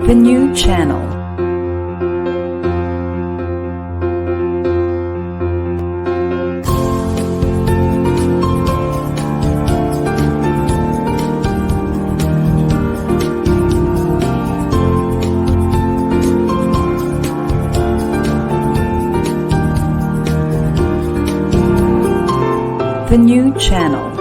The new channel. The new channel.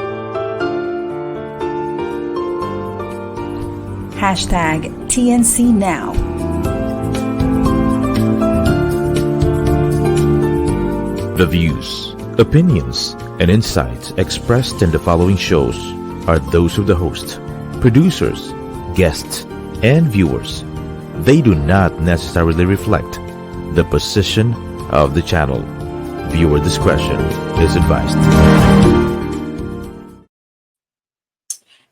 Hashtag TNC Now. The views, opinions, and insights expressed in the following shows are those of the host, producers, guests, and viewers. They do not necessarily reflect the position of the channel. Viewer discretion is advised.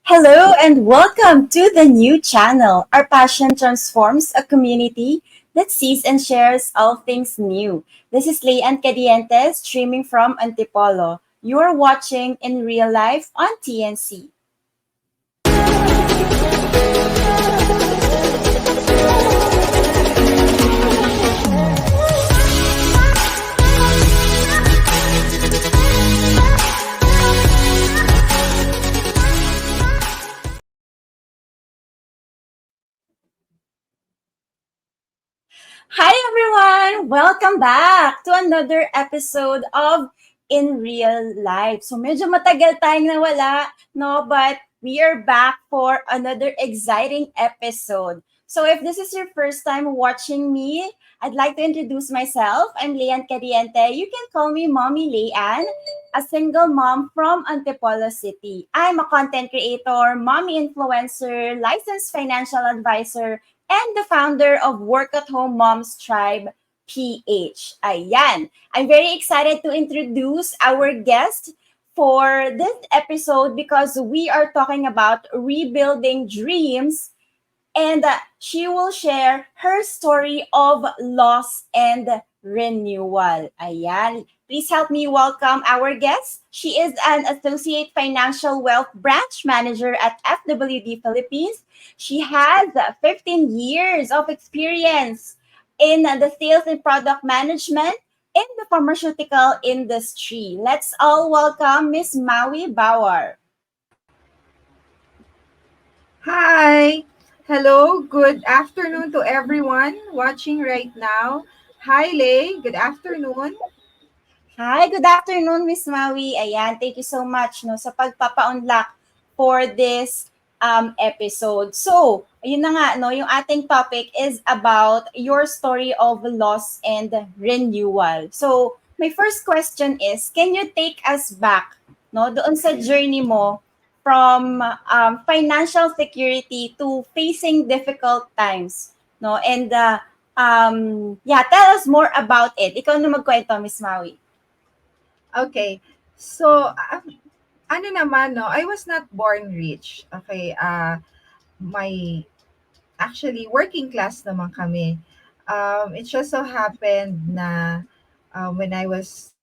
Hello and welcome to the new channel. Our passion transforms a community that sees and shares all things new. This is Leigh and Cadiente streaming from Antipolo. You are watching in real life on TNC. Hi everyone! Welcome back to another episode of In Real Life. So medyo matagal tayong nawala, no? But we are back for another exciting episode. So if this is your first time watching me, I'd like to introduce myself. I'm Leigh Cadiente. You can call me Mommy Leigh, a single mom from Antipolo City. I'm a content creator, mommy influencer, licensed financial advisor, and the founder of Work at Home Moms Tribe PH. Ayan. I'm very excited to introduce our guest for this episode because we are talking about rebuilding dreams, and she will share her story of loss and renewal. Ayan. Please help me welcome our guest. She is an Associate Financial Wealth Branch Manager at FWD Philippines. She has 15 years of experience in the sales and product management in the pharmaceutical industry. Let's all welcome Miss Maui Bauer. Hi! Hello, good afternoon to everyone watching right now. Hi, Leigh. Good afternoon. Hi, good afternoon, Miss Maui. Ayan, thank you so much no, sa pagpapa-unlock for this episode. So, ayun na nga, no, yung ating topic is about your story of loss and renewal. So, my first question is, can you take us back no, doon sa journey mo from financial security to facing difficult times? No? And yeah, tell us more about it. Ikaw na magkwento, Miss Maui. Okay. So, ano naman, no? I was not born rich. Okay. My, actually, working class naman kami. It just so happened na when I was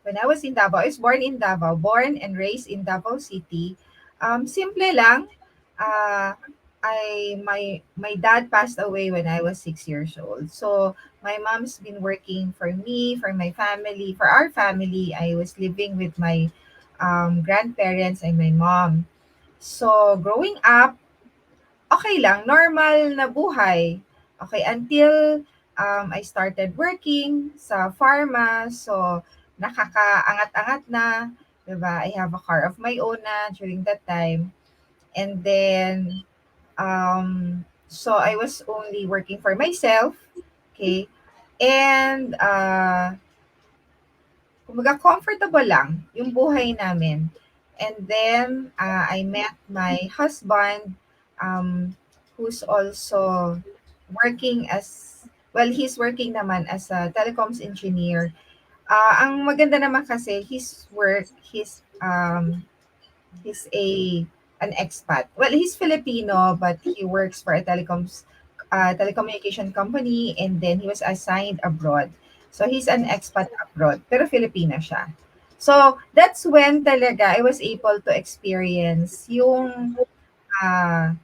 in Davao, I was born in Davao, born and raised in Davao City. Simple lang. Uh, my dad passed away when I was 6 years old. So my mom's been working for me, for my family, for our family. I was living with my grandparents and my mom. So growing up, okay lang, normal na buhay. Okay, until I started working sa pharma. So nakakaangat-angat na, 'di ba? I have a car of my own na during that time. And then so I was only working for myself, okay? And kumbaga comfortable lang yung buhay namin. And then I met my husband, um, who's also working as, well, he's working naman as a telecoms engineer. Ang maganda naman kasi he's an expat. Well, he's Filipino, but he works for a telecommunication company, and then he was assigned abroad. So he's an expat abroad, pero Filipina siya. So that's when talaga I was able to experience uh,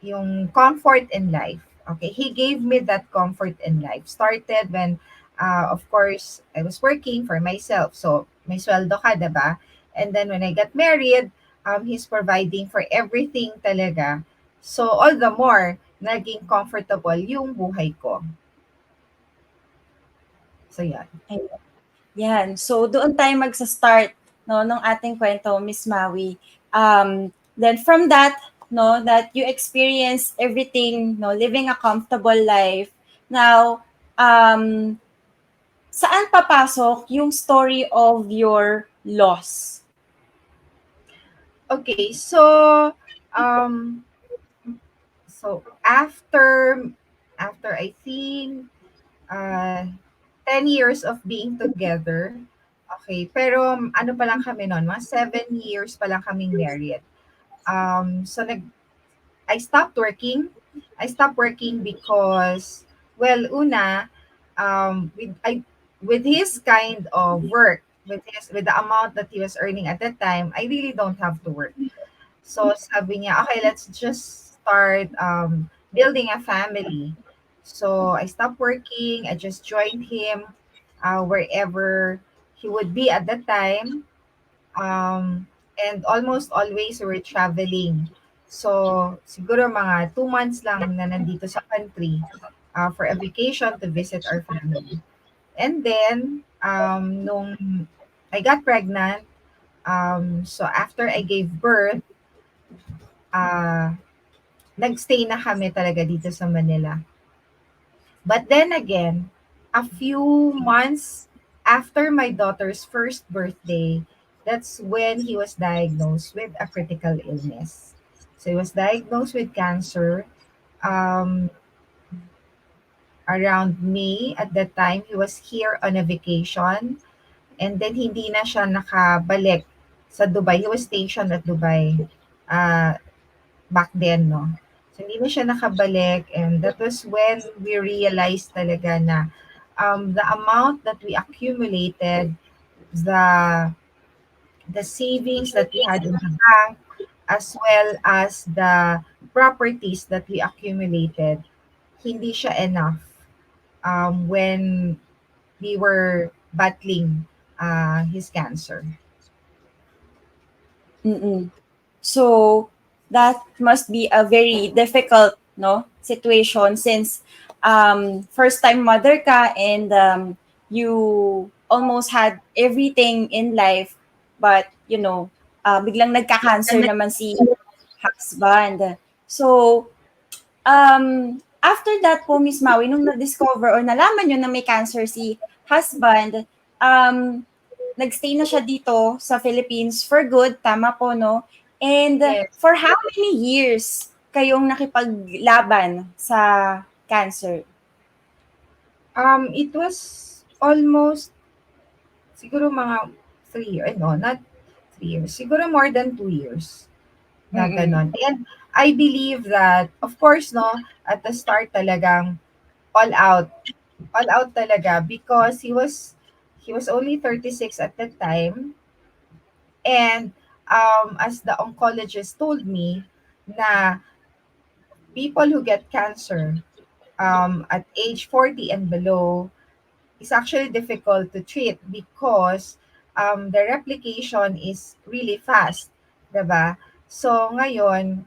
yung comfort in life. Okay, he gave me that comfort in life. Started when, of course, I was working for myself. So, may sweldo ka, diba? And then when I got married, he's providing for everything talaga. So, all the more, naging comfortable yung buhay ko. So, yan. Ayun. Yan. So, doon tayo magsa-start, no, nung ating kwento, Miss Maui. Then from that, no, that you experience everything, no, living a comfortable life. Now, um, saan papasok yung story of your loss? Okay, um, so after I think uh 10 years of being together. Okay, pero ano pa lang kami noon, mga 7 years pa lang kaming married. So I stopped working. I stopped working because, well, una, with his kind of work, with the amount that he was earning at that time, I really don't have to work. So sabi niya, okay, let's just start building a family. So I stopped working. I just joined him wherever he would be at that time. And almost always we were traveling. So siguro mga 2 months lang na nandito sa country for a vacation to visit our family. And then, nung I got pregnant, so after I gave birth, uh, nagstay na kami talaga dito sa Manila. But then again, a few months after my daughter's first birthday, that's when he was diagnosed with a critical illness. So he was diagnosed with cancer um, around May. At that time, he was here on a vacation, and then hindi na siya nakabalik sa Dubai. He was stationed at Dubai. Uh, Back then, no? So, hindi na siya nakabalik, and that was when we realized talaga na the amount that we accumulated, the the savings that we had in the bank, as well as the properties that we accumulated, hindi siya enough when we were battling his cancer. Mm-mm. So that must be a very difficult, no, situation since first time mother ka and you almost had everything in life, but biglang nagka-cancer naman si husband. So after that po, Miss Maui, nung na-discover or nalaman nyo na may cancer si husband, nagstay na siya dito sa Philippines for good, tama po, no? And Yes. for how many years kayong nakipaglaban sa cancer? It was almost siguro mga 3 years, no, not 3 years, siguro more than 2 years na Mm-mm. gano'n. And I believe that, of course, no, at the start talagang all out, all out talaga because he was only 36 at that time. And as the oncologist told me na people who get cancer at age 40 and below is actually difficult to treat because the replication is really fast, 'di ba? So ngayon,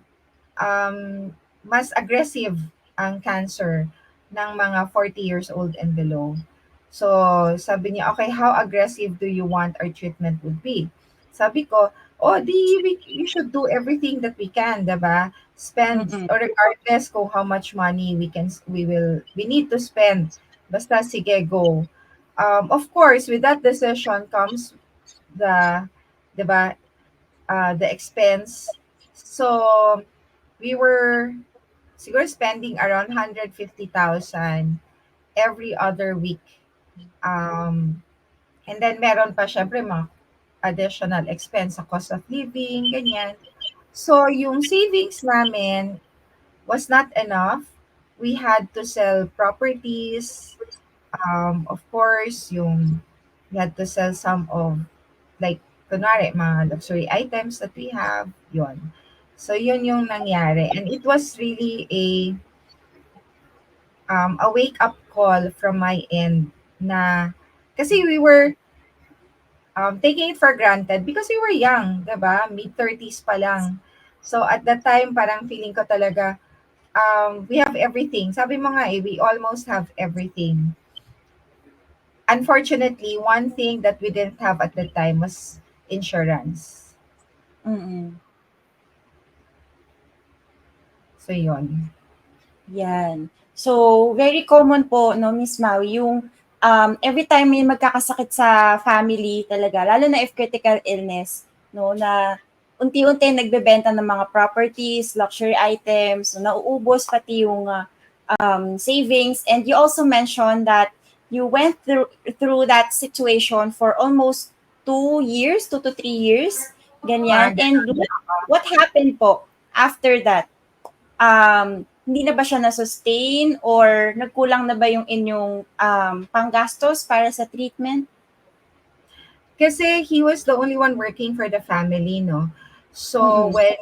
um, mas aggressive ang cancer ng mga 40 years old and below. So, sabi niya, okay, how aggressive do you want our treatment would be? Sabi ko, oh, we should do everything that we can, diba? Spend, Mm-mm. or regardless kung how much money we need to spend. Basta, sige, go. Of course, with that decision comes the, diba, the expense. So, we were siguro spending around 150,000 every other week. Um, and then meron pa syempre mga additional expense sa cost of living, ganyan. So, yung savings namin was not enough. We had to sell properties. Of course, we had to sell some of, like, kunwari, mga luxury items that we have, yon. So, yun yung nangyari. And it was really a wake-up call from my end na kasi we were taking it for granted because we were young, 'di ba? Mid-30s pa lang. So at that time, parang feeling ko talaga, we have everything. Sabi mo nga eh, we almost have everything. Unfortunately, one thing that we didn't have at the time was insurance. Mm. So yun. Yan. So, very common po, no, Miss Maui, yung every time may magkakasakit sa family talaga, lalo na if critical illness, no, na unti-unti nagbebenta ng mga properties, luxury items, so nauubos pati yung savings. And you also mentioned that you went through that situation for almost 2 years, 2 to 3 years, ganyan. Mga And what happened po after that? Hindi na ba siya na-sustain or nagkulang na ba yung inyong panggastos para sa treatment? Kasi he was the only one working for the family, no? So Mm-mm.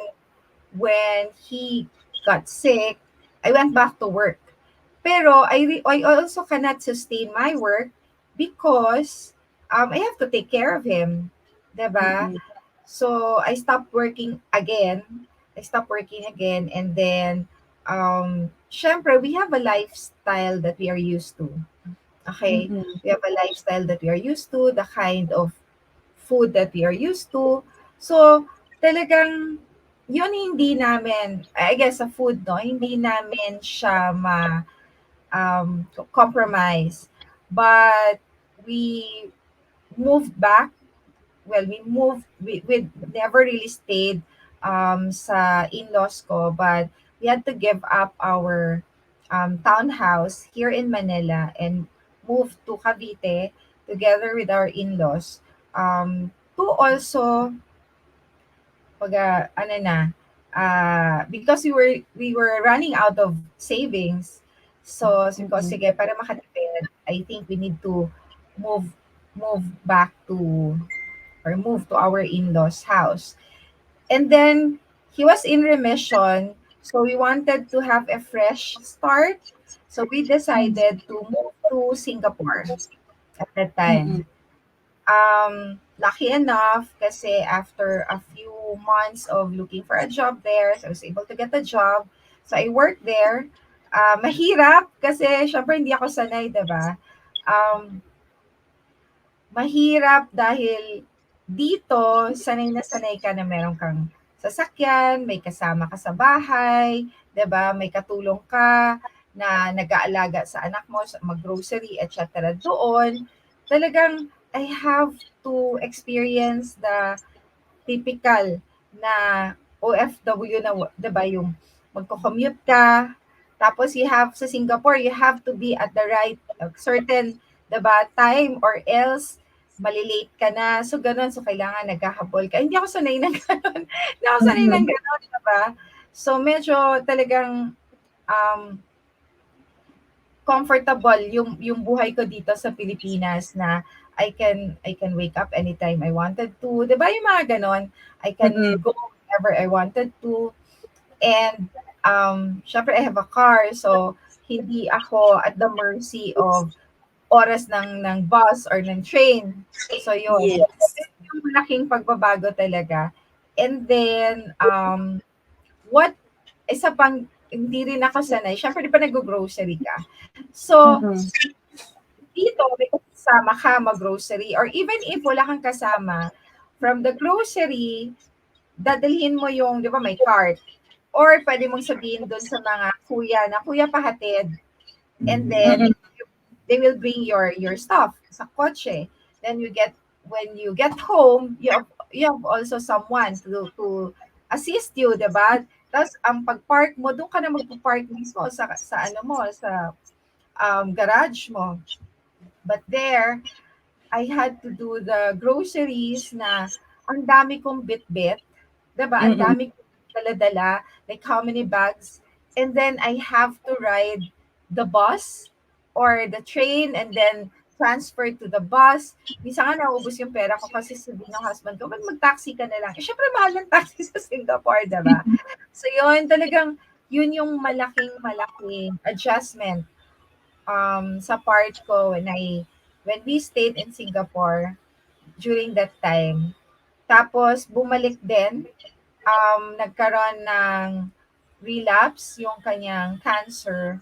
when he got sick, I went back to work. Pero I also cannot sustain my work because I have to take care of him, 'di ba? Mm-mm. So I stopped working again. And then syempre we have a lifestyle that we are used to. Okay? Mm-mm. We have a lifestyle that we are used to, the kind of food that we are used to. So, talagang yun hindi namin, I guess sa food, no, hindi namin siya compromise. But we moved back. Well, we never really stayed sa in-laws ko, but we had to give up our townhouse here in Manila and move to Cavite together with our in-laws to also ano na because we were running out of savings. So sabi ko, Mm-mm. sige, para makatipid, I think we need to move move back to or move to our in-laws house. And then he was in remission, so we wanted to have a fresh start. So we decided to move to Singapore at that Mm-mm. time. Lucky enough, kasi after a few months of looking for a job there, so I was able to get a job. So I worked there. Mahirap kasi syempre hindi ako sanay, 'di ba? Um, Mahirap dahil dito sanay na sanay ka na meron kang sasakyan, may kasama ka sa bahay, 'di ba? May katulong ka na nag-aalaga sa anak mo, mag-grocery, etc. Doon, talagang I have to experience the typical na OFW na 'di ba, yung magko-commute ka, tapos you have sa Singapore, you have to be at the right certain 'di ba, time or else malilate ka na. So gano'n, so kailangan naghahabol ka. Hindi ako sanay ng gano'n. Hindi ako sanay ng Mm-mm. gano'n, 'di ba? So medyo talagang um, comfortable yung buhay ko dito sa Pilipinas na I can wake up anytime I wanted to. 'Di ba yung mga gano'n? I Mm-mm. can go whenever I wanted to. And syempre I have a car, so hindi ako at the mercy of oras ng bus or ng train. So yun. Yes. Yun yung malaking pagbabago talaga. And then what isa pang hindi rin ako sanay. Syempre, di ba nag-grocery ka? So, Mm-mm. dito, may kasama ka mag-grocery or even if wala kang kasama, from the grocery, dadalhin mo yung, di ba, may cart. Or pwede mong sabihin doon sa mga kuya na, kuya pahatid. And then, Mm-mm. they will bring your stuff sa kotse. Then when you get home, you have also someone to assist you, 'di ba? Tapos ang pag-park mo, doon ka na magpo-park mismo sa ano mo, sa garage mo. But there, I had to do the groceries na ang dami kong bit-bit, 'di ba? Ang Mm-mm. dami kong dala-dala, like how many bags. And then I have to ride the bus or the train and then transfer to the bus. Minsan nga naubos yung pera ko kasi sabi ng husband ko, mag-taxi ka na lang. Eh, syempre mahal ng taxi sa Singapore, 'di ba? So yun, talagang yun yung malaking adjustment sa part ko when we stayed in Singapore during that time. Tapos bumalik din, nagkaroon ng relapse yung kanyang cancer.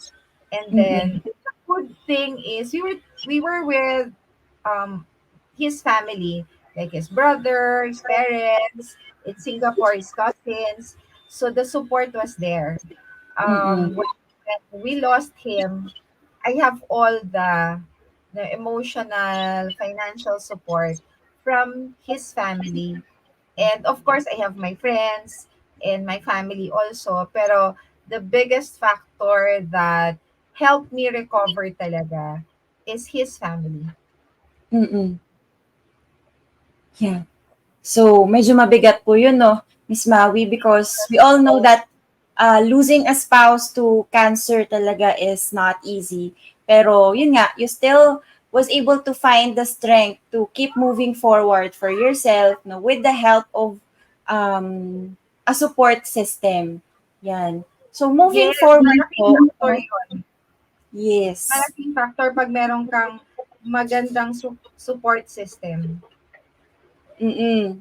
And Mm-mm. then the good thing is we were with um his family, like his brother, his parents, in Singapore, his cousins. So the support was there. Mm-mm. When we lost him, I have all the emotional, financial support from his family. And of course, I have my friends and my family also. Pero the biggest factor that helped me recover talaga is his family. Mm-mm. Yeah. So, medyo mabigat po yun, no, Miss Maui, because we all know So, that losing a spouse to cancer talaga is not easy. Pero, yun nga, you still was able to find the strength to keep moving forward for yourself, no, with the help of a support system. Yan. So, moving yes, forward malaking po, factor no, yun. yes. Malaking factor pag meron kang magandang support system. Mm-mm.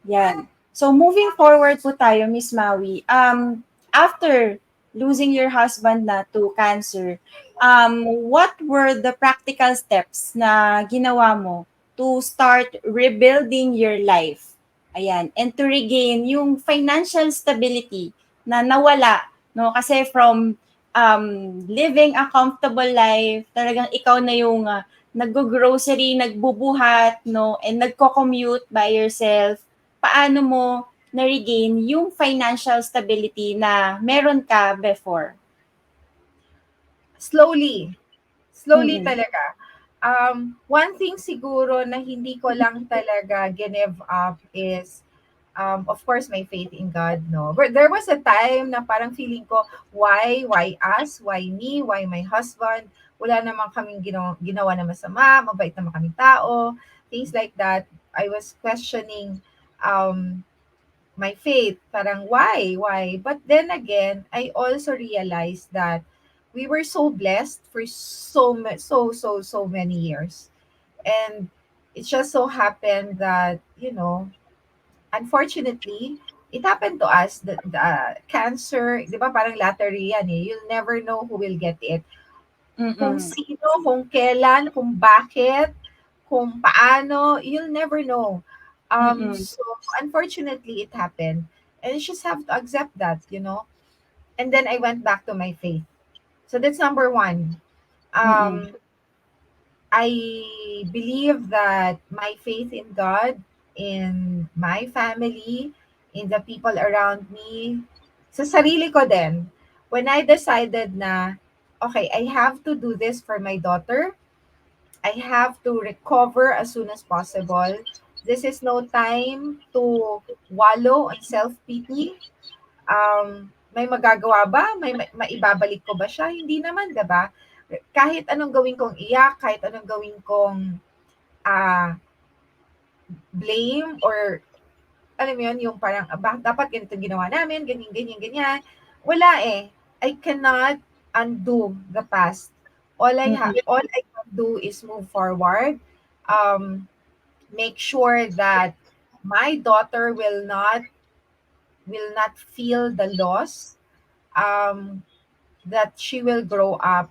Yan. So moving forward po tayo, Miss Maui. After losing your husband na to cancer, what were the practical steps na ginawa mo to start rebuilding your life? Ayan, and to regain yung financial stability na nawala, no? Kasi from living a comfortable life, talagang ikaw na yung nag-grocery, nagbubuhat, no? And nagko-commute by yourself, paano mo na-regain yung financial stability na meron ka before? Slowly. Slowly Mm-mm. talaga. One thing siguro na hindi ko lang talaga give up is, of course, my faith in God, no? But there was a time na parang feeling ko, why us? Why me? Why my husband? Wala naman kaming ginawa na masama, mabait naman kaming tao, things like that. I was questioning um, my faith. Parang why? Why? But then again, I also realized that we were so blessed for so many years. And it just so happened that, unfortunately, it happened to us that the cancer, di ba parang lottery yan eh. You'll never know who will get it. Kung Mm-mm. sino, kung kailan, kung bakit, kung paano, you'll never know. Mm-mm. So unfortunately, it happened. And you just have to accept that. And then I went back to my faith. So that's number one. Mm-mm. Um, I believe that my faith in God, in my family, in the people around me, sa sarili ko din, when I decided na, okay, I have to do this for my daughter, I have to recover as soon as possible. This is no time to wallow on self-pity. May magagawa ba? May maibabalik ko ba siya? Hindi naman, 'di ba? Kahit anong gawin kong iyak, kahit anong gawin kong ah, blame or alam mo yun, yung parang dapat ganito ginawa namin, ganyan, ganyan, ganyan. Wala eh. I cannot undo the past. Mm-mm. All I can do is move forward. Um, Make sure that my daughter will not feel the loss. Um, that she will grow up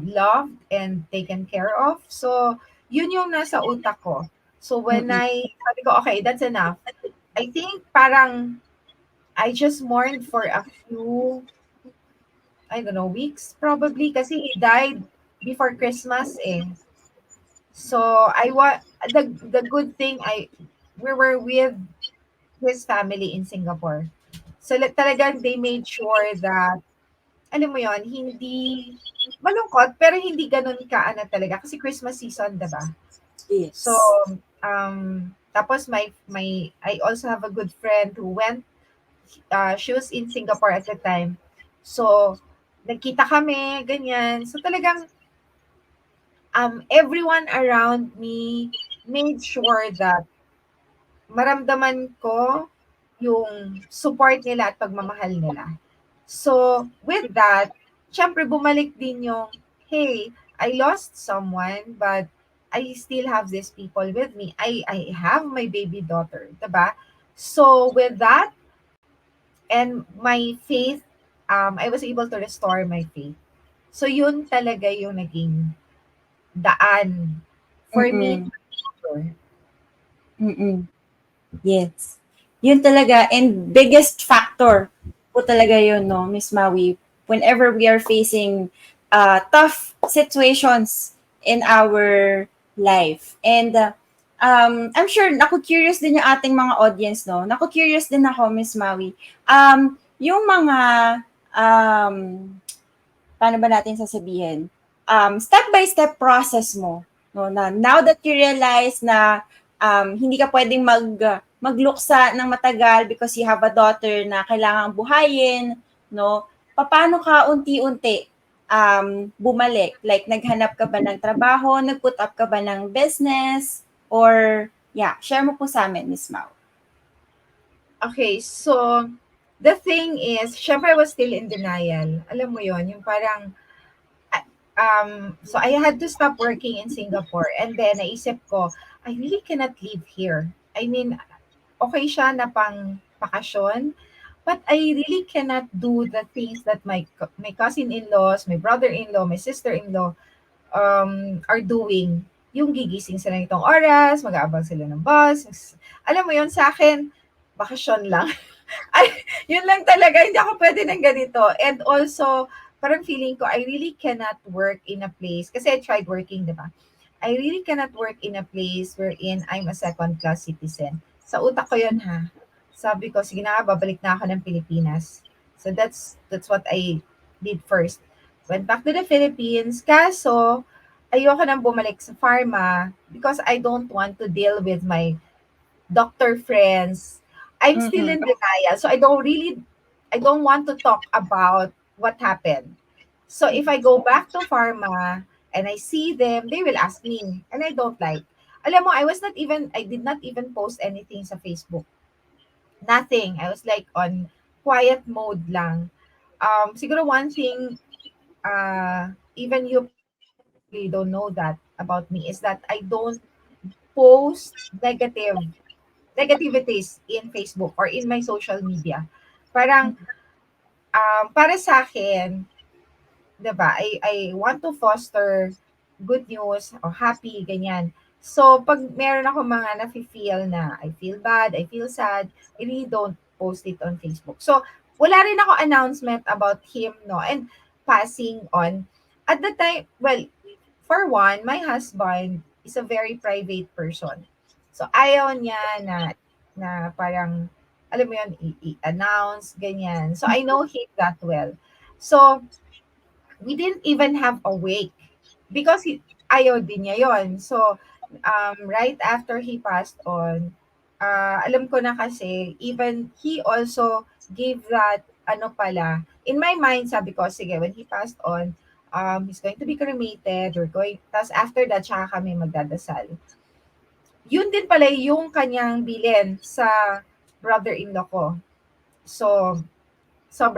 loved and taken care of. So, yun yung nasa utak ko. So, when Mm-mm. sabi ko, okay, that's enough. I think parang I just mourned for a few, I don't know, weeks probably kasi he died before Christmas eh. So, the good thing we were with his family in Singapore. So, talagang they made sure that alam mo yon hindi malungkot pero hindi gano'n ka-ano talaga kasi Christmas season, 'di ba? So, Yes. tapos my I also have a good friend who went, she was in Singapore at the time. So, nagkita kami, ganyan. So, talagang everyone around me made sure that maramdaman ko yung support nila at pagmamahal nila. So, with that, syempre bumalik din yung hey, I lost someone, but I still have these people with me. I have my baby daughter, diba? So with that and my faith, I was able to restore my faith. So yun talaga yung naging daan for me Mm-mm. to mature. Mm-mm. Yes. Yun talaga, and biggest factor po talaga yun, no, Miss Maui, whenever we are facing tough situations in our life. And I'm sure naku-curious din yung ating mga audience, no? Naku-curious din ako, Miss Maui. Yung mga um, paano ba natin sasabihin, step-by-step process mo, no, na now that you realize na hindi ka pwedeng magluksa ng matagal because you have a daughter na kailangang buhayin, no, paano ka unti-unti bumalik? Like, naghanap ka ba ng trabaho? Nag-put up ka ba ng business? Or, yeah, share mo po sa amin, Miss Mau. Okay, so the thing is, syempre I was still in denial. Alam mo yon, yung parang so I had to stop working in Singapore, and then naisip ko, I really cannot live here. I mean, okay siya na pang bakasyon, but I really cannot do the things that my cousin-in-laws, my brother-in-law, my sister-in-law are doing. Yung gigising sila nitong oras, mag-aabang sila ng bus. Alam mo yon, sa akin, bakasyon lang. Ay, yun lang talaga, hindi ako pwede ng ganito. And also, parang feeling ko, I really cannot work in a place, kasi I tried working, di ba? I really cannot work in a place wherein I'm a second-class citizen. Sa utak ko yun, ha? Sabi ko, sige na, babalik na ako ng Pilipinas. So that's what I did first. Went back to the Philippines, kaso, ayoko nang bumalik sa pharma because I don't want to deal with my doctor friends. I'm still Mm-mm. in denial. So I don't want to talk about what happened. So if I go back to pharma and I see them, they will ask me. And I don't like. Alam mo, I did not even post anything sa Facebook. Nothing. I was like on quiet mode lang. Siguro one thing, even you probably don't know that about me, is that I don't post negativities in Facebook or in my social media. Parang, para sa akin, 'di ba, I want to foster good news o happy, ganyan. So, pag meron ako mga nafe-feel na I feel bad, I feel sad, I really don't post it on Facebook. So, wala rin ako announcement about him, no, and passing on. At the time, well, for one, my husband is a very private person. So, ayaw niya na parang, alam mo yun, i-announce, ganyan. So, I know him that well. So, we didn't even have a wake because ayaw din niya yon. So, right after he passed on, alam ko na kasi, even he also gave that, ano pala, in my mind, sabi ko, sige, when he passed on, he's going to be cremated, tas after that, tsaka kami magdadasal. Yun din pala yung kanyang bilin sa brother-in-law ko. So,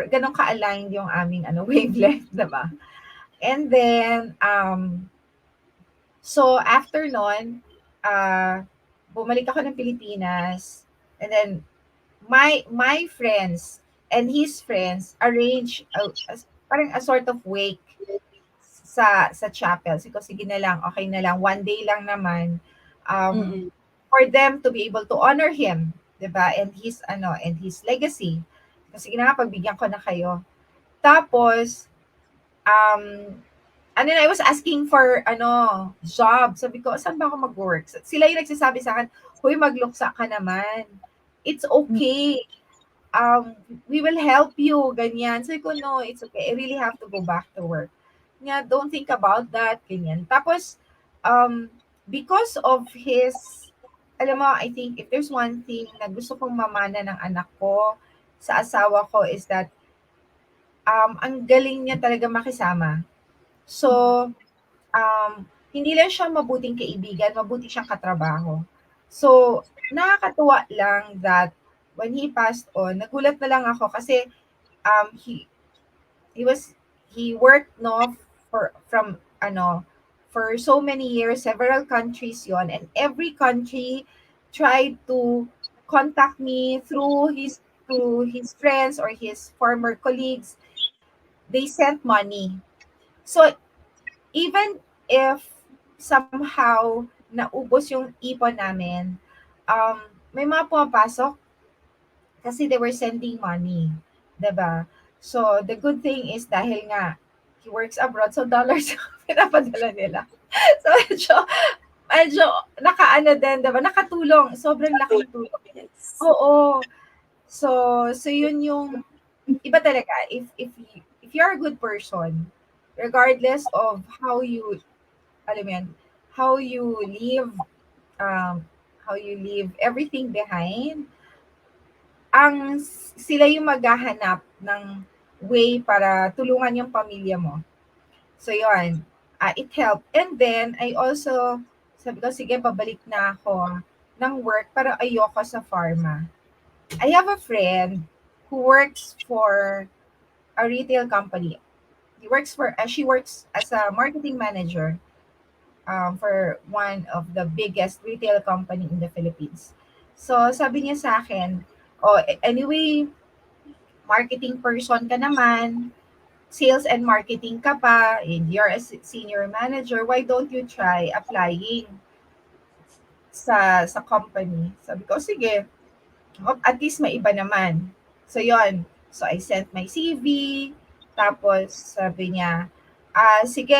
ganun ka-aligned yung aming wavelength, diba? And then, so after nun, bumalik ako ng Pilipinas. And then, my friends and his friends arrange parang a sort of wake sa chapel. Sige na lang, okay na lang. One day lang naman. Um, Mm-mm. for them to be able to honor him, 'di ba? And his legacy. Sige na nga, pagbigyan ko na kayo. Tapos, um, I was asking for job. Sabi ko, saan ba ako mag-work? Sila yung nagsasabi sa akin, "Hoy, magluksa ka naman. It's okay. We will help you," ganyan. Sabi ko, "No, it's okay. I really have to go back to work." Yeah, don't think about that, ganyan. Tapos, because of his, alam mo, I think if there's one thing na gusto kong mamana ng anak ko sa asawa ko is that ang galing niya talaga makisama. So, hindi lang siya mabuting kaibigan, mabuti siyang katrabaho. So, nakakatuwa lang that when he passed on, nagulat na lang ako kasi um, he he was he worked, no, from for so many years, several countries yon, and every country tried to contact me through his friends or his former colleagues. They sent money. So even if somehow naubos yung ipon namin, um, may mga pumapasok kasi they were sending money, 'di ba? So, the good thing is dahil nga he works abroad, so dollars yung pinapadala nila. So, medyo nakaano din, 'di ba? Nakatulong, sobrang laking tulong. Yes. Oo. So, yun yung iba talaga if you're a good person, regardless of how you, alam mo yan, how you leave um how you leave everything behind, sila yung maghahanap ng way para tulungan yung pamilya mo. So yun, it helped. And then I also sabi ko, sige, babalik na ako ng work para ayoko sa pharma. I have a friend who works for a retail company. She works as a marketing manager for one of the biggest retail company in the Philippines. So sabi niya sa akin, oh, anyway, marketing person ka naman, sales and marketing ka pa, and you're a senior manager, why don't you try applying sa company? Sabi ko, sige, at least may iba naman. So, yon. So, I sent my CV. Tapos, sabi niya, sige,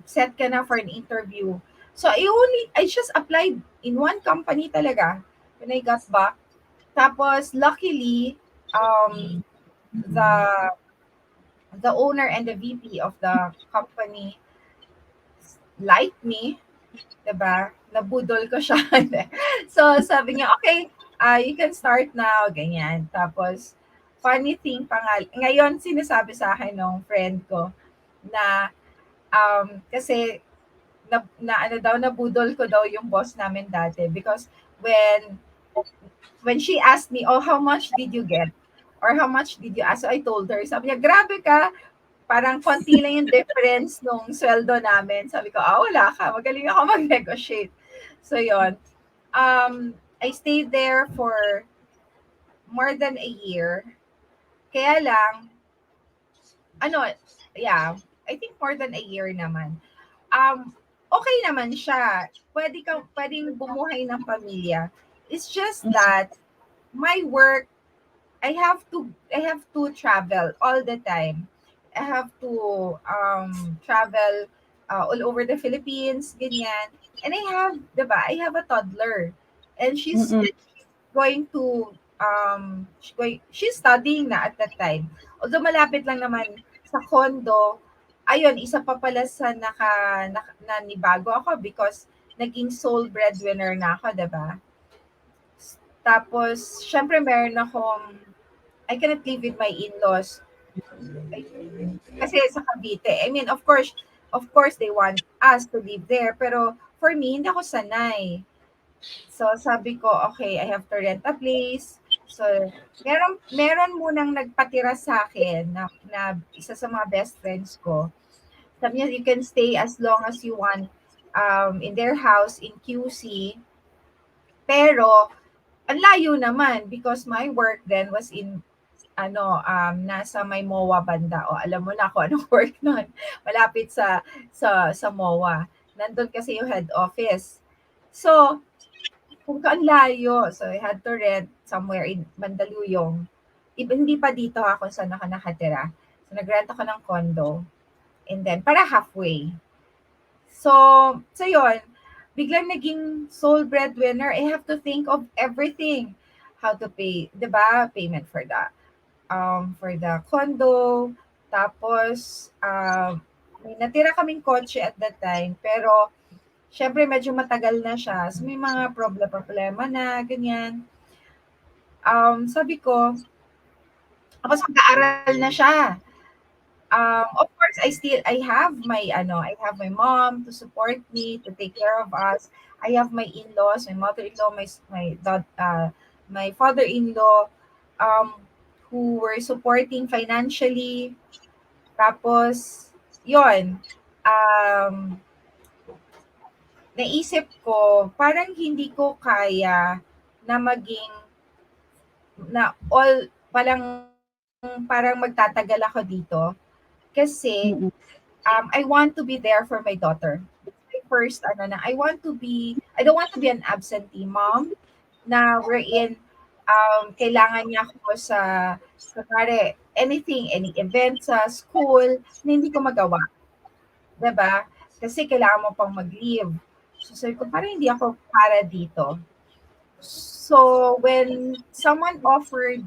set ka na for an interview. So, I just applied in one company talaga when I got back. Tapos, luckily, the owner and the VP of the company liked me, 'di ba? Nabudol ko siya. So, sabi niya, okay, you can start now, ganyan. Tapos, funny thing pa nga, ngayon sinasabi sa akin ng friend ko na kasi ano daw, nabudol ko daw yung boss namin dati because when she asked me, oh, how much did you get? Or how much did you ask? So I told her, sabi niya, grabe ka, parang konti lang yung difference nung sweldo namin. Sabi ko, wala ka, magaling ako mag-negotiate. So yon, I stayed there for more than a year. Kaya lang, ano, yeah, I think more than a year naman. Okay naman siya. Pwedeng bumuhay ng pamilya. It's just that my work, I have to travel all the time. I have to travel all over the Philippines, ganyan. And I have a toddler. And she's Mm-mm. going to she's studying na at that time. Although malapit lang naman sa condo, ayun, isa pa pala sa nanibago ako because naging sole breadwinner na ako, 'di ba? Tapos, syempre meron akong, I cannot live with my in-laws. Ay, kasi sa Cavite. I mean, of course, they want us to live there. Pero for me, hindi ako sanay. So sabi ko, okay, I have to rent a place. So meron munang nagpatira sa akin na isa sa mga best friends ko. Sabi niya, you can stay as long as you want in their house in QC. Pero ang layo naman because my work then was in nasa may MOA banda. O alam mo na kung anong work nun. Malapit sa MOA. Nandun kasi yung head office. So, kung ang layo. So, I had to rent somewhere in Mandaluyong. Hindi pa dito kung saan ako nakatira. So, nag-rent ako ng condo. And then, para halfway. So, yun. Biglang naging sole breadwinner. I have to think of everything. How to pay, di ba? Payment for the condo. Tapos, may natira kaming kotse at that time. Pero, syempre, medyo matagal na siya. So, may mga problema na, ganyan. Sabi ko, tapos mag-aaral na siya. Of course, I have my mom to support me, to take care of us. I have my in-laws, my mother-in-law, my father-in-law, um, who were supporting financially. Tapos, yon, um, naisip ko parang hindi ko kaya na maging na all parang magtatagal ako dito kasi Mm-mm. I want to be there for my daughter. My first ano na I don't want to be an absentee mom na wherein kailangan niya ako sa kunwari anything, any event sa school na hindi ko magawa, 'di ba? Kasi kailangan mo pang mag-leave. So sabi ko parang hindi ako para dito. So when someone offered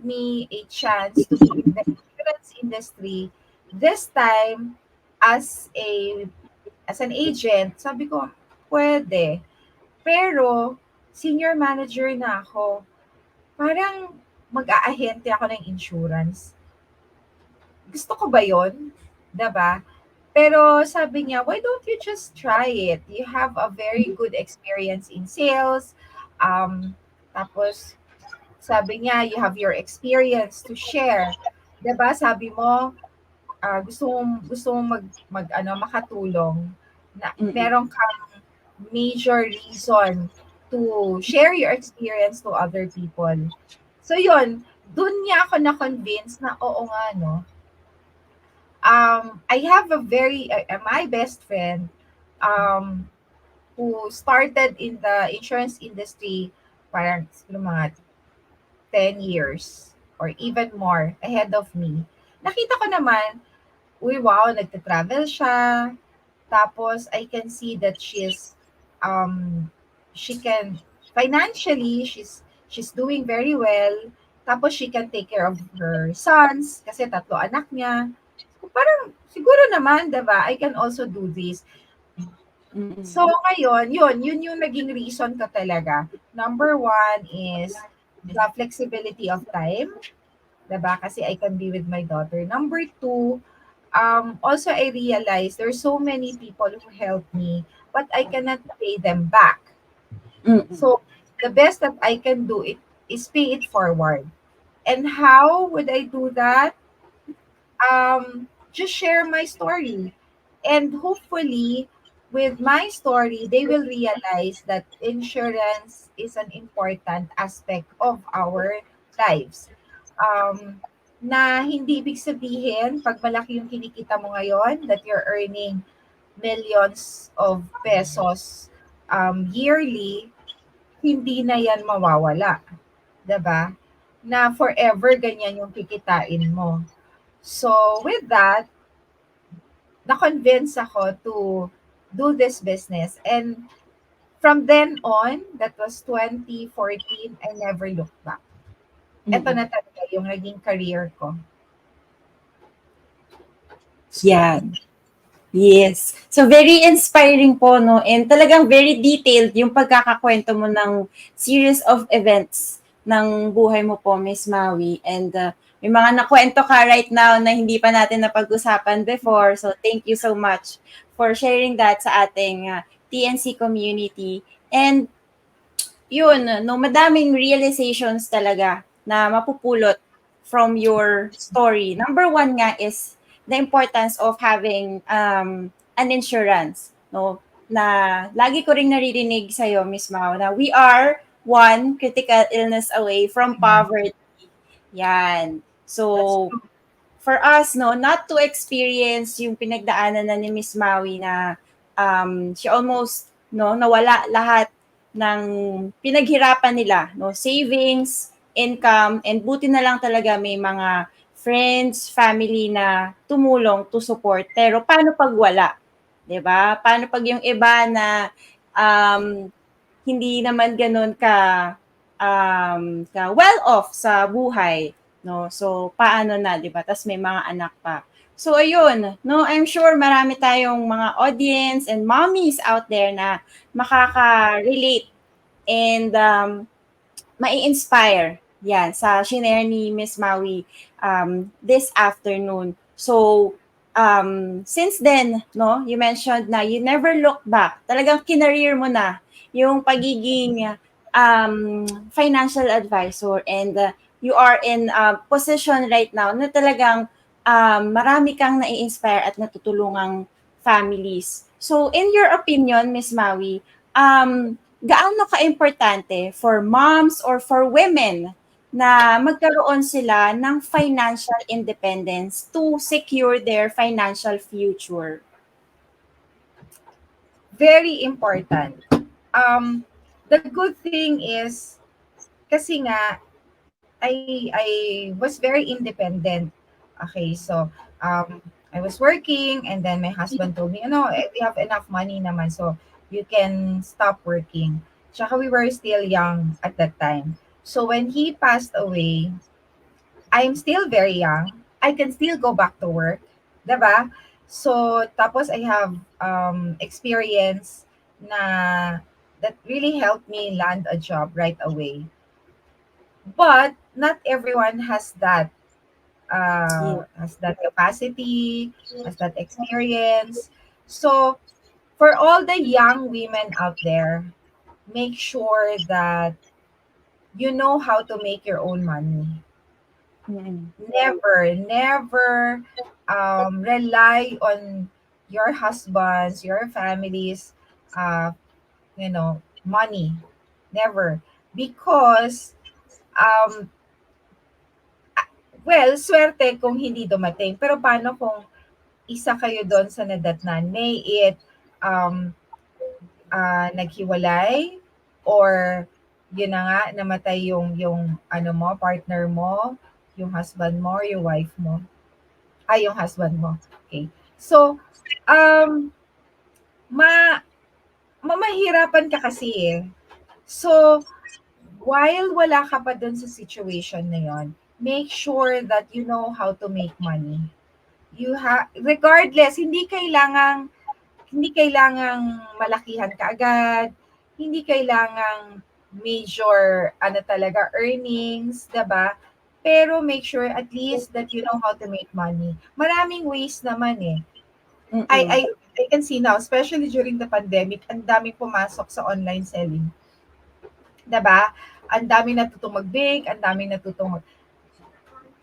me a chance to be in the insurance industry, this time as an agent, sabi ko, pwede. Pero senior manager na ako. Parang mag-aahente ako ng insurance. Gusto ko ba 'yon? 'Di ba? Pero sabi niya, why don't you just try it? You have a very good experience in sales. Um, Tapos, sabi niya, you have your experience to share. 'Di ba? Sabi mo, makatulong na Mm-mm. meron kang major reason to share your experience to other people. So yun, dun niya ako na-convince na oo nga no. I have my best friend um, who started in the insurance industry parang siguro mga 10 years or even more ahead of me. Nakita ko naman, uy wow, nagta-travel siya. Tapos I can see that um she can financially she's doing very well. Tapos she can take care of her sons kasi tatlo anak niya. So, parang siguro naman, 'di ba? I can also do this. So Mm-mm. ngayon, yun yung naging reason ko talaga. Number one is the flexibility of time, 'di ba? Kasi I can be with my daughter. Number two, also I realized there's so many people who help me, but I cannot pay them back. Mm-mm. So the best that I can do it is pay it forward. And how would I do that? Just share my story. And hopefully, with my story, they will realize that insurance is an important aspect of our lives. Um, na hindi ibig sabihin, pag malaki yung kinikita mo ngayon, that you're earning millions of pesos yearly, hindi na yan mawawala. 'Di ba? Na forever ganyan yung kikitain mo. So, with that, na-convince ako to do this business. And from then on, that was 2014, I never looked back. Ito Mm-mm. na talaga yung naging career ko. Yeah. Yes. So very inspiring po, no? And talagang very detailed yung pagkakakwento mo ng series of events ng buhay mo po, Miss Maui. And may mga nakwento ka right now na hindi pa natin napag-usapan before. So thank you so much for sharing that sa ating TNC community. And yun, no, madaming realizations talaga na mapupulot from your story. Number one nga is the importance of having an insurance, no? Na lagi ko ring naririnig sa'yo, Miss Mau, na we are one critical illness away from Yeah, poverty. Yan. that's So, true. for us, no, not to experience yung pinagdaanan na ni Miss Maui na she almost, no, nawala lahat ng pinaghirapan nila, no, savings, income, and buti na lang talaga may mga friends, family na tumulong to support. Pero paano pag wala? 'Di ba? Paano pag yung iba na um, hindi naman gano'n ka well off sa buhay, no? So paano na, 'di ba? Tas may mga anak pa. So ayun, no, I'm sure marami tayong mga audience and mommies out there na makaka-relate and mai-inspire yan sa shinare ni Miss Maui this afternoon. So, since then, no, you mentioned na you never look back. Talagang kinareer mo na yung pagiging financial advisor and you are in a position right now na talagang marami kang nai-inspire at natutulungang families. So, in your opinion, Miss Maui, gaano ka-importante for moms or for women na magkaroon sila ng financial independence to secure their financial future? Very important. The good thing is, kasi nga, I was very independent. Okay, so I was working, and then my husband told me, we have enough money naman, so you can stop working. Tsaka we were still young at that time. So when he passed away, I'm still very young. I can still go back to work, 'di ba? So tapos I have experience na that really helped me land a job right away. But not everyone has that capacity, has that experience. So for all the young women out there, make sure that you know how to make your own money. Mm. Never rely on your husband's, your family's, uh, money. Never. Because, um, well, swerte kung hindi dumating. Pero paano kung isa kayo doon sa nadatnan? May it um, naghiwalay, or yun na nga, namatay yung ano mo, partner mo, yung husband mo, or yung wife mo. Ay, yung husband mo. Okay. So, um, ma mamahirapan ka kasi eh. So, while wala ka pa dun sa situation na yon, make sure that you know how to make money. Regardless, hindi kailangang malakihan ka agad, hindi kailangang major ano talaga earnings, 'di ba? Pero make sure at least that you know how to make money. Maraming ways naman eh. I Mm. I I can see now, especially during the pandemic, ang daming pumasok sa online selling, 'di ba? Ang daming natutong mag-bake, ang daming natutong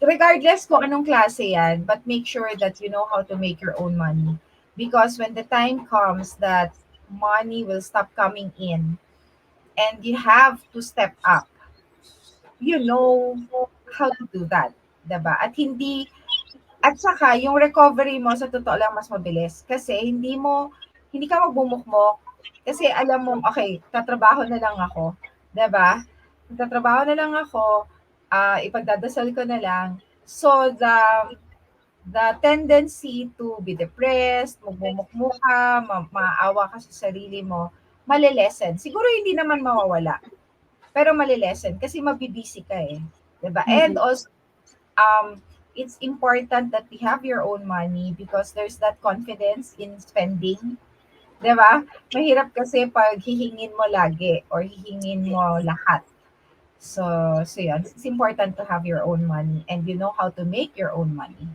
regardless kung anong klase yan, but make sure that you know how to make your own money. Because when the time comes that money will stop coming in and you have to step up, you know how to do that. 'Di ba? At saka yung recovery mo sa totoo lang mas mabilis kasi hindi ka magbumukmok kasi alam mo, okay, tatrabaho na lang ako, 'di ba? Tatrabaho na lang ako, ipagdadasal ko na lang. So the tendency to be depressed, magmumukmok ka, maawa ka sa sarili mo, malilesen. Siguro hindi naman mawawala, pero malilesen kasi mabibisi ka eh, 'di ba? And Mm. also it's important that we have your own money because there's that confidence in spending, 'di ba? Mahirap kasi pag hihingin mo lagi or hihingin mo lahat. So, so yun, it's important to have your own money and you know how to make your own money.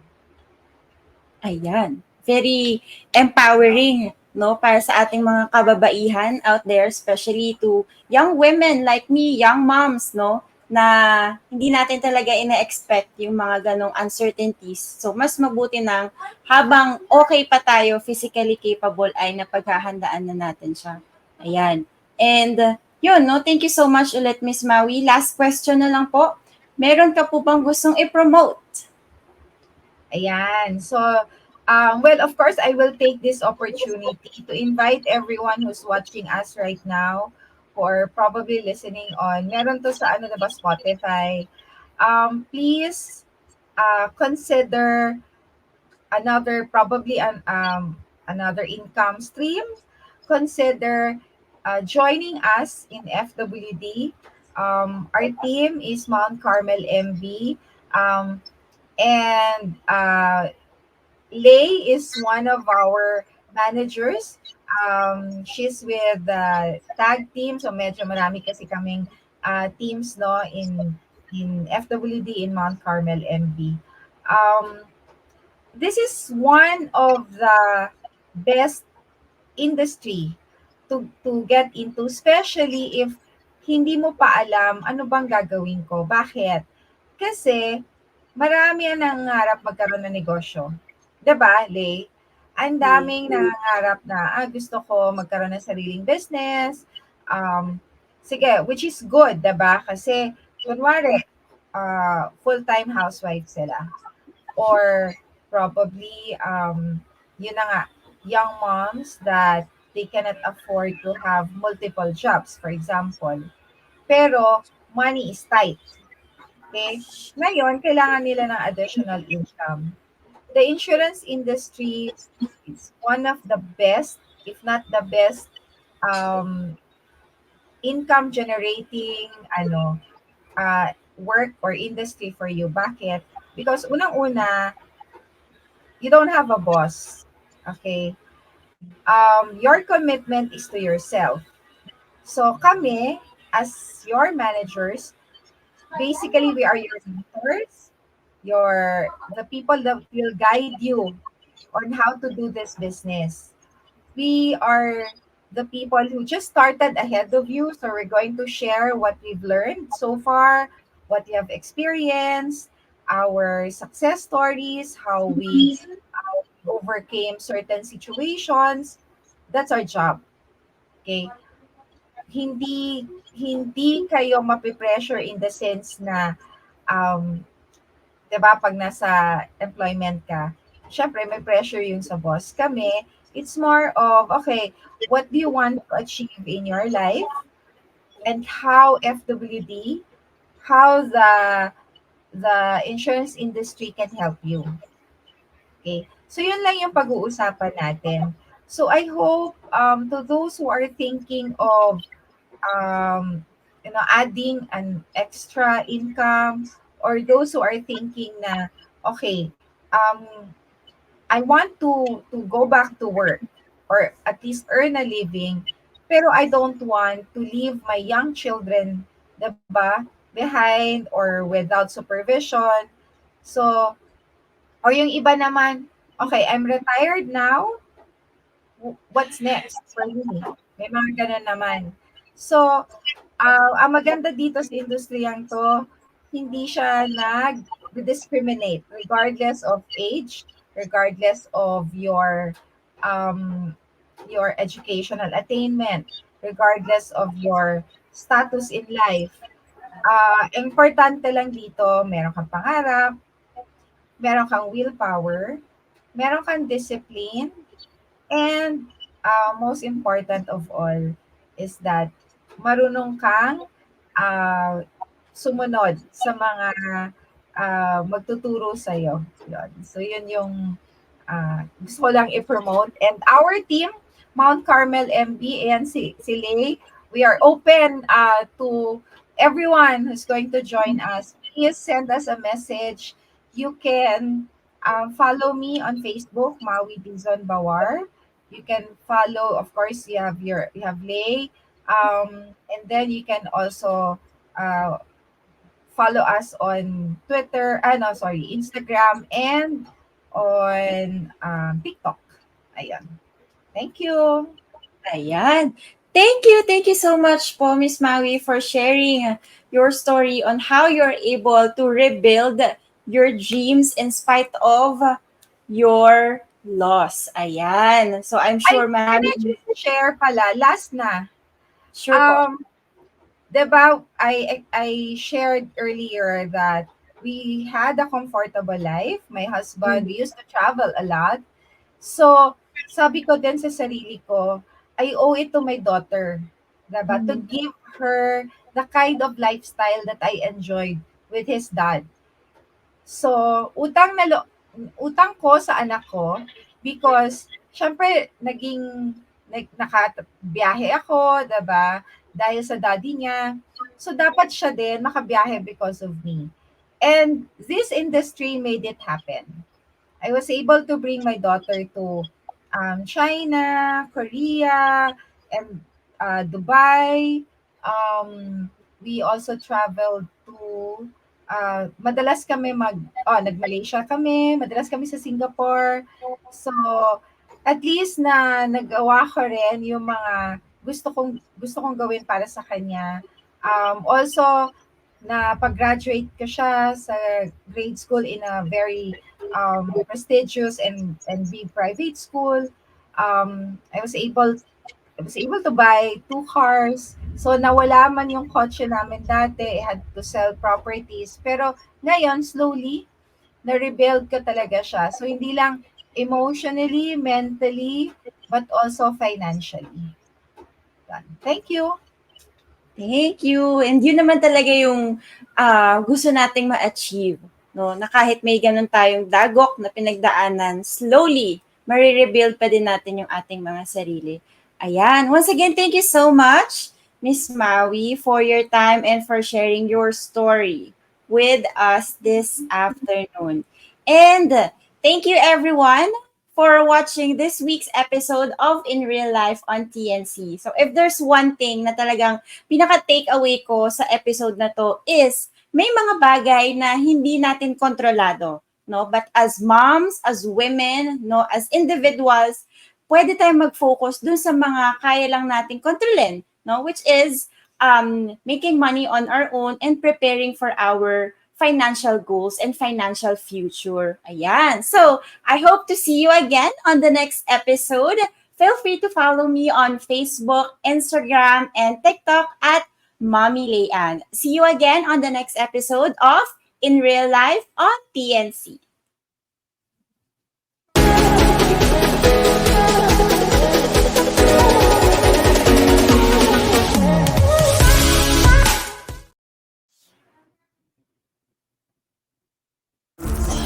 Ayan. Very empowering, no, para sa ating mga kababaihan out there, especially to young women like me, young moms, no, na hindi natin talaga ina-expect yung mga ganong uncertainties. So, mas mabuti nang habang okay pa tayo, physically capable, ay napaghahandaan na natin siya. Ayan. And, yun, no, thank you so much ulit, Miss Maui. Last question na lang po. Meron ka po bang gustong i-promote? Ayan. So, well, of course, I will take this opportunity to invite everyone who's watching us right now or probably listening on, meron to sa ano na ba, Spotify. Please consider another income stream. Consider joining us in FWD. Our team is Mount Carmel MV. And Leigh is one of our managers. She's with the tag team, so medyo marami kasi kaming teams no in FWD in Mount Carmel MB. Um, this is one of the best industry to get into, especially if hindi mo pa alam ano bang gagawin ko. Bakit? Kasi marami ang nangangarap magkaroon ng negosyo. 'Di ba, Leigh? Ang daming nangangarap na, gusto ko magkaroon ng sariling business. Um, Sige, which is good, 'di ba? Kasi kunwari, full-time housewife sila. Or probably, yun na nga, young moms that they cannot afford to have multiple jobs, for example. Pero money is tight. Okay? Ngayon, kailangan nila ng additional income. The insurance industry is one of the best, if not the best, um, income generating work or industry for you. Bakit? Because unang-una, you don't have a boss. Okay? Your commitment is to yourself. So kami, as your managers, basically we are your mentors, the people that will guide you on how to do this business. We are the people who just started ahead of you, so we're going to share what we've learned so far, what we have experienced, our success stories, how we overcame certain situations. That's our job. Okay? Hindi kayo mapipressure in the sense na, um, 'di ba, pag nasa employment ka, syempre may pressure yung sa boss. Kami, it's more of, okay, what do you want to achieve in your life and how FWD, how the insurance industry can help you. Okay? So yun lang yung pag-uusapan natin. So I hope, to those who are thinking of, adding an extra income, or those who are thinking na, okay, I want to go back to work or at least earn a living, pero I don't want to leave my young children, 'di ba, behind or without supervision. So, or yung iba naman, okay, I'm retired now, what's next for me? May mga ganun naman. So, ang maganda dito sa industriyang 'to, hindi siya nag-discriminate regardless of age, regardless of your educational attainment, regardless of your status in life. Importante lang dito, meron kang pangarap, meron kang willpower, meron kang discipline, and most important of all is that marunong kang uh, sumunod sa mga magtuturo sa'yo. Yun. So, yun yung gusto ko lang i-promote. And our team, Mount Carmel MB and si Leigh, we are open to everyone who's going to join us. Please send us a message. You can follow me on Facebook, Maui Dizon Bawar. You can follow, of course, you have Leigh, and then you can also uh, follow us on Twitter, no, sorry, Instagram, and on TikTok. Ayan. Thank you. Ayan. Thank you so much po, Miss Maui, for sharing your story on how you're able to rebuild your dreams in spite of your loss. Ayan. So I'm Ay, sure can I marami. just share pala, last na. Sure po. Um, 'Di ba, I shared earlier that we had a comfortable life. My husband, we used to travel a lot. So, sabi ko din sa sarili ko, I owe it to my daughter, 'di ba? To give her the kind of lifestyle that I enjoyed with his dad. So, utang ko sa anak ko because syempre nakabiyahe ako, 'di ba? Dahil sa daddy niya. So, dapat siya din makabiyahe because of me. And this industry made it happen. I was able to bring my daughter to China, Korea, and Dubai. We also traveled to, madalas kami nag-Malaysia kami, madalas kami sa Singapore. So, at least na nagawa ko rin yung mga gusto kong gawin para sa kanya. Also, na pag-graduate ko siya sa grade school in a very prestigious and big private school. I was able to buy two cars. So nawala man yung kotse namin dati, I had to sell properties. Pero ngayon, slowly, na-rebuild ko talaga siya. So hindi lang emotionally, mentally, but also financially. Thank you. Thank you. And yun naman talaga yung gusto nating ma-achieve. No? Na kahit may ganun tayong dagok na pinagdaanan, slowly, marirebuild pa din natin yung ating mga sarili. Ayan. Once again, thank you so much, Miss Maui, for your time and for sharing your story with us this afternoon. And thank you, everyone, for watching this week's episode of In Real Life on TNC. So if there's one thing na talagang pinaka-takeaway ko sa episode na to is may mga bagay na hindi natin kontrolado, no? But as moms, as women, no, as individuals, pwede tayong mag-focus dun sa mga kaya lang nating kontrolin, no? Which is making money on our own and preparing for our financial goals and financial future. Ayan. So, I hope to see you again on the next episode. Feel free to follow me on Facebook, Instagram, and TikTok at Mommy Leigh. See you again on the next episode of In Real Life on TNC.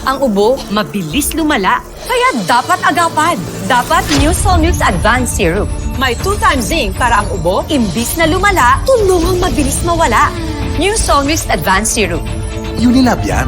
Ang ubo, mabilis lumala. Kaya dapat agapan. Dapat New Solmux Advanced Syrup. May 2 times zinc para ang ubo, imbis na lumala, tulungang mabilis mawala. New Solmux Advanced Syrup. Unilab yan.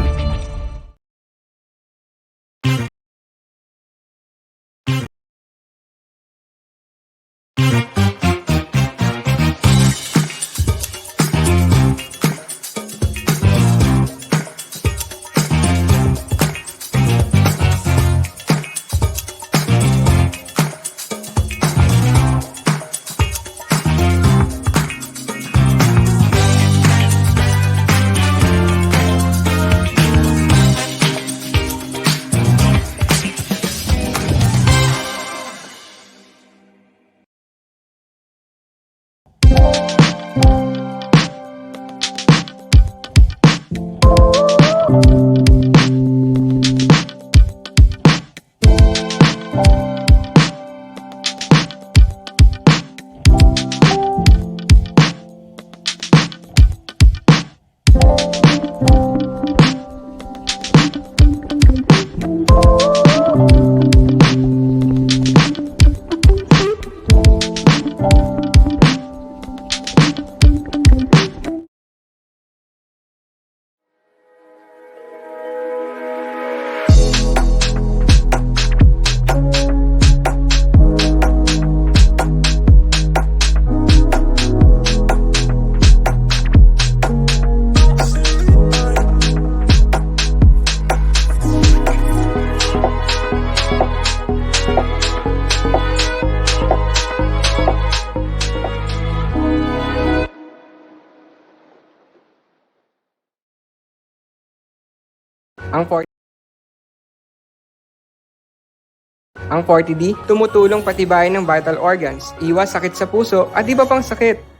Ang 40D, tumutulong patibayin ng vital organs, iwas sakit sa puso at iba pang sakit.